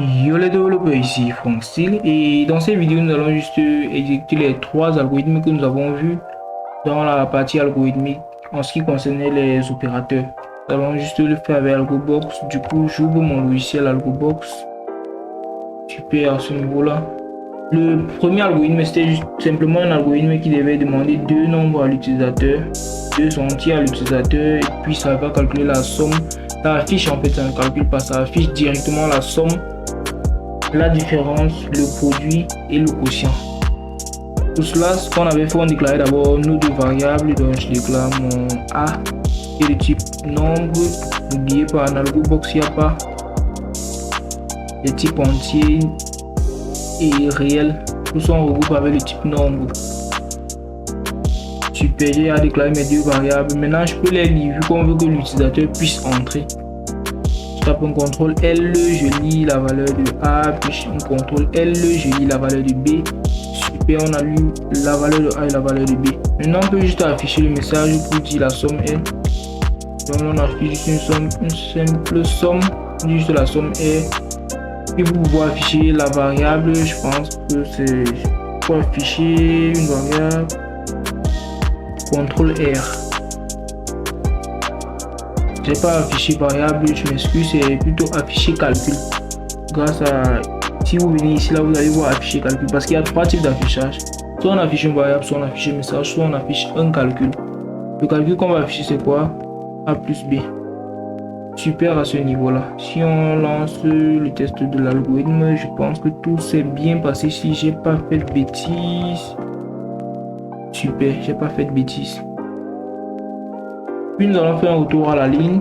Yo les développeurs, ici Franck Steel, et dans cette vidéo nous allons juste exécuter les trois algorithmes que nous avons vus dans la partie algorithmique en ce qui concernait les opérateurs. Nous allons juste le faire avec AlgoBox. Du coup j'ouvre mon logiciel AlgoBox. Super, à ce niveau là. Le premier algorithme c'était simplement un algorithme qui devait demander deux nombres à l'utilisateur, deux entiers à l'utilisateur, et puis ça va calculer la somme. Ça affiche en fait, ça ne calcule pas, ça affiche directement la somme, la différence, le produit et le quotient. Pour cela, ce qu'on avait fait, on déclarait d'abord nos deux variables. Donc je déclare mon A qui est de type nombre. N'oubliez pas, en AlgoBox il n'y a pas de type entier et réel. Tout ça on regroupe avec le type nombre. Super, j'ai à déclarer mes deux variables. Maintenant je peux les lire vu qu'on veut que l'utilisateur puisse entrer. Je tape un CTRL L, je lis la valeur de A, puis un CTRL L, je lis la valeur de B. Super, on a lu la valeur de A et la valeur de B. Maintenant on peut juste afficher le message pour dire la somme est. Donc on affiche juste une simple somme, juste la somme est. Puis vous pouvez afficher la variable, je pense que c'est pour afficher une variable. CTRL R. J'ai pas affiché variable, je m'excuse, c'est plutôt afficher calcul. Grâce à, si vous venez ici là, vous allez voir afficher calcul parce qu'il y a trois types d'affichage. Soit on affiche une variable, soit on affiche un message, soit on affiche un calcul. Le calcul qu'on va afficher c'est quoi? A plus B. Super à ce niveau là. Si on lance le test de l'algorithme, je pense que tout s'est bien passé. Si j'ai pas fait de bêtises. Super, j'ai pas fait de bêtises. Puis nous allons faire un retour à la ligne.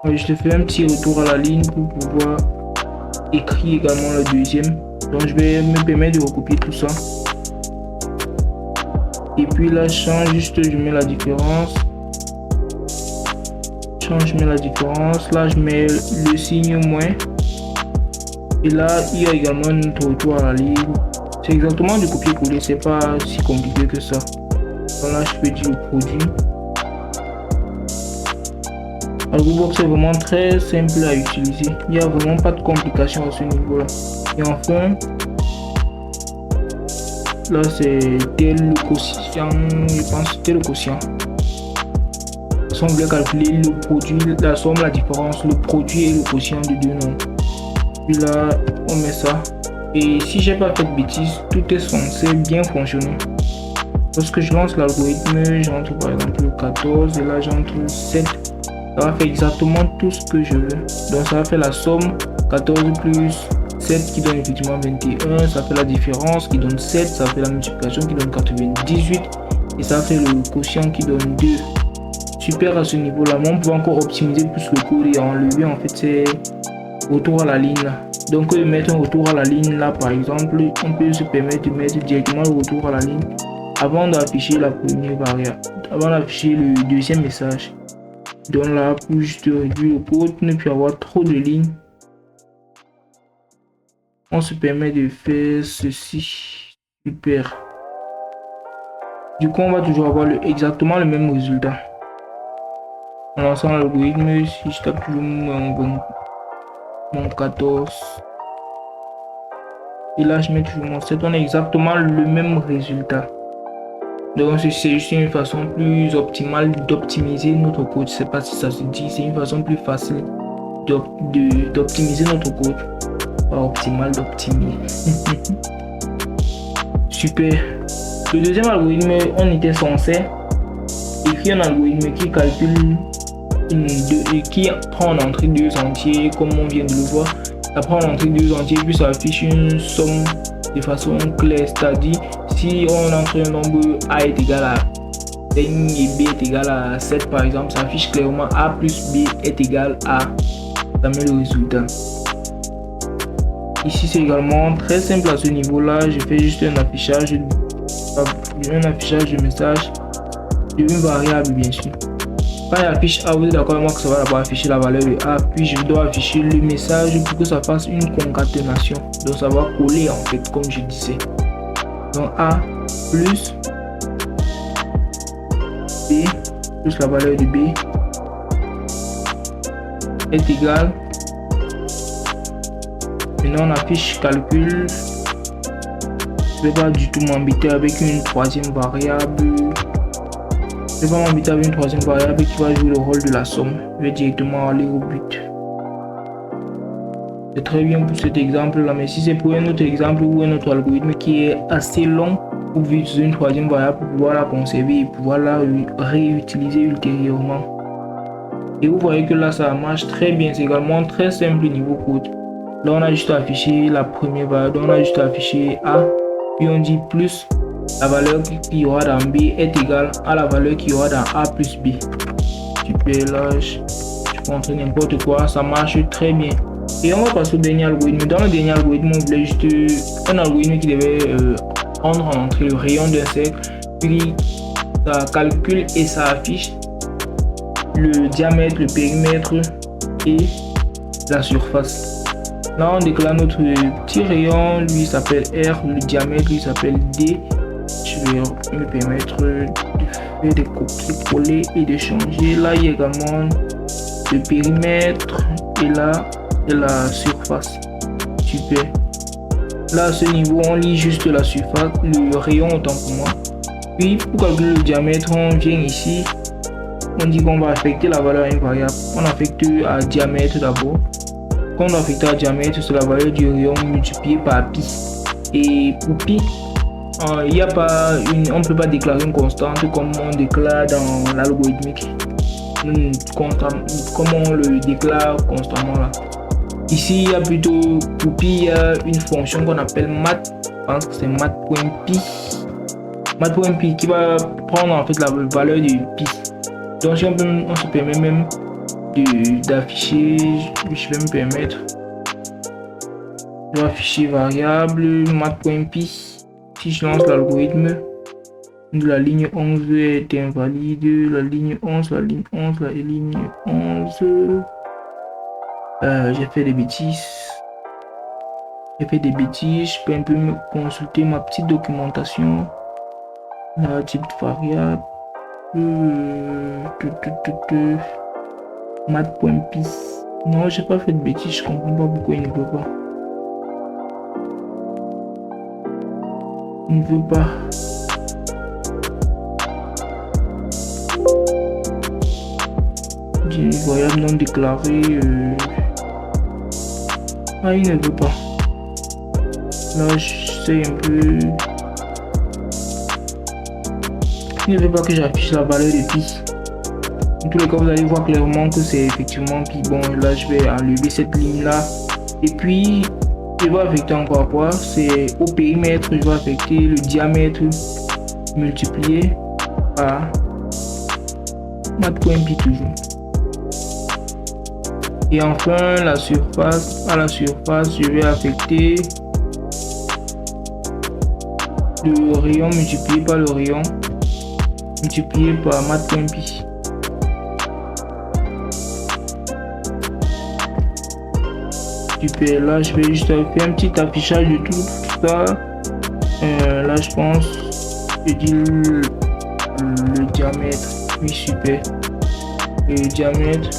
Je te fais un petit retour à la ligne pour pouvoir écrire également le deuxième. Donc je vais me permettre de recopier tout ça. Et puis là je change juste, je mets la différence. Je mets la différence. Là je mets le signe moins. Et là il y a également notre retour à la ligne. C'est exactement du copier-coller, c'est pas si compliqué que ça. Donc là je peux dire le produit. AlgoBox est vraiment très simple à utiliser. Il n'y a vraiment pas de complications à ce niveau là. Et enfin, là c'était le quotient, je pense que c'était le quotient. On voulait calculer le produit, la somme, la différence, le produit et le quotient de deux nombres. Puis là on met ça. Et si j'ai pas fait de bêtises, tout est censé bien fonctionner. Lorsque je lance l'algorithme, j'entre par exemple le 14 et là j'entre 7. Ça va faire exactement tout ce que je veux. Donc ça va faire la somme 14 plus 7 qui donne effectivement 21. Ça fait la différence qui donne 7. Ça fait la multiplication qui donne 98. Et ça fait le quotient qui donne 2. Super à ce niveau là. Mais on peut encore optimiser plus le code et enlever en fait ces retours à la ligne là. Donc mettre un retour à la ligne là par exemple, on peut se permettre de mettre directement le retour à la ligne avant d'afficher la première variable, avant d'afficher le deuxième message. Donc là pour juste réduire le code, pour ne plus avoir trop de lignes, on se permet de faire ceci. Super. Du coup on va toujours avoir exactement le même résultat. En lançant l'algorithme, si je tape toujours mon 14 et là je mets toujours mon 7, on a exactement le même résultat. Donc c'est juste une façon plus optimale d'optimiser notre code. Je sais pas si ça se dit, c'est une façon plus facile d'optimiser notre code. Pas optimal, d'optimiser. Super. Le deuxième algorithme, on était censé écrire un algorithme qui calcule qui prend en entrée deux entiers comme on vient de le voir. Ça prend en entrée deux entiers puis ça affiche une somme de façon claire, c'est-à-dire si on entre un nombre A est égal à 5 et B est égal à 7 par exemple, ça affiche clairement A plus B est égal à, ça met le résultat. Ici c'est également très simple à ce niveau là, je fais juste un affichage de message d'une variable bien sûr. Quand il affiche A, vous êtes d'accord avec moi que ça va d'abord afficher la valeur de A, puis je dois afficher le message pour que ça fasse une concaténation. Donc ça va coller en fait comme je disais. Donc A plus B plus la valeur de B est égal Maintenant, on affiche calcul. Je ne vais pas du tout m'embêter avec une troisième variable. Je ne vais pas m'embêter avec une troisième variable qui va jouer le rôle de la somme. Je vais directement aller au but. C'est très bien pour cet exemple-là, mais si c'est pour un autre exemple ou un autre algorithme qui est assez long, vous pouvez utiliser une troisième variable pour pouvoir la conserver et pouvoir la réutiliser ultérieurement. Et vous voyez que là, ça marche très bien. C'est également très simple niveau code. Là, on a juste affiché la première variable, on a juste affiché A, puis on dit plus la valeur qu'il y aura dans B est égale à la valeur qu'il y aura dans A plus B. Super, là, je montre n'importe quoi, ça marche très bien. Et on va passer au dernier algorithme. Dans le dernier algorithme, on voulait juste un algorithme qui devait prendre en entrée le rayon d'un cercle, puis ça calcule et ça affiche le diamètre, le périmètre et la surface. Là, on déclare notre petit rayon, lui s'appelle R, le diamètre lui s'appelle D. Je vais me permettre de faire des copier-coller et de changer. Là, il y a également le périmètre et là, et la surface. Super. Là, à ce niveau, on lit juste la surface, le rayon autant pour moi. Puis, pour calculer le diamètre, on vient ici. On dit qu'on va affecter la valeur à une variable. On affecte à diamètre d'abord. Quand on affecte à diamètre, c'est la valeur du rayon multipliée par pi. Et pour pi, il n'y a pas on ne peut pas déclarer une constante comme on déclare dans l'algorithmique. Comme on le déclare constamment là. Ici, il y a plutôt, pour pi, il y a une fonction qu'on appelle math. Je pense que c'est math.pi. Math.pi qui va prendre en fait la valeur de pi. Donc, si on se permet même d'afficher, je vais me permettre d'afficher variable math.pi. Si je lance l'algorithme, la ligne 11 est invalide, la ligne 11, la ligne 11, la ligne 11. J'ai fait des bêtises. Je peux un peu me consulter ma petite documentation. La type variable. Math.pi. Non, j'ai pas fait de bêtises. Je comprends pas pourquoi il ne veut pas. Il ne veut pas. J'ai variable non déclarée. Ah, il ne veut pas. Là, je sais un peu. Il ne veut pas que j'affiche la valeur de pi. En tous les cas, vous allez voir clairement que c'est effectivement pi. Bon, là, je vais enlever cette ligne-là. Et puis, je vais affecter encore quoi? C'est au périmètre, je vais affecter le diamètre multiplié par math.pi toujours. Et enfin, la surface, à la surface, je vais affecter le rayon multiplié par le rayon multiplié par math.pi. Super, là je vais juste faire un petit affichage de tout ça. Là je pense, je dis le diamètre. Oui, super. Le diamètre.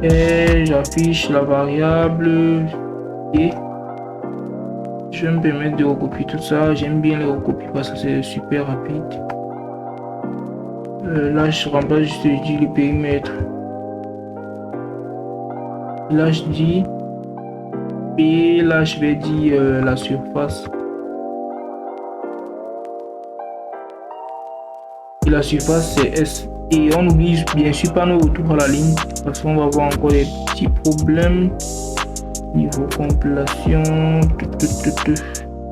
Et j'affiche la variable et je vais me permettre de recopier tout ça. J'aime bien les recopier parce que c'est super rapide. Là je remplace juste, je dis le périmètre. Là je dis et là je vais dire la surface. Et la surface c'est S. Et on n'oublie bien sûr pas nos retours à la ligne parce qu'on va avoir encore des petits problèmes niveau compilation.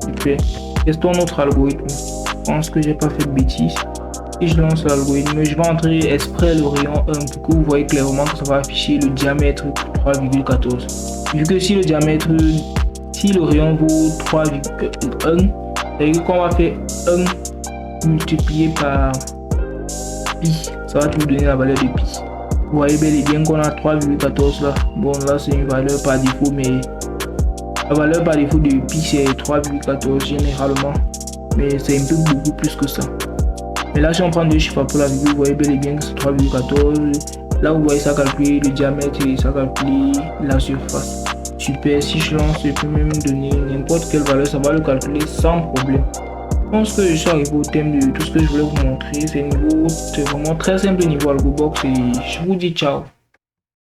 Super. Testons notre algorithme. Je pense que j'ai pas fait de bêtises. Si je lance l'algorithme, je vais entrer exprès le rayon 1 pour que vous voyez clairement que ça va afficher le diamètre 3,14. Vu que si le rayon vaut 3,1, ça veut dire qu'on va faire 1 multiplié par pi, ça va tout donner la valeur de pi. Vous voyez bel et bien qu'on a 3,14 là. Bon, là c'est une valeur par défaut, mais la valeur par défaut de pi c'est 3,14 généralement, mais c'est un peu beaucoup plus que ça. Mais là si on prend deux chiffres pour la virgule, vous voyez bel et bien que c'est 3,14. Là, vous voyez, ça calcule le diamètre et ça calcule la surface. Super, si je lance, je peux même donner n'importe quelle valeur, ça va le calculer sans problème. Je pense que je suis arrivé au thème de tout ce que je voulais vous montrer. C'est vraiment très simple niveau Algobox et je vous dis ciao.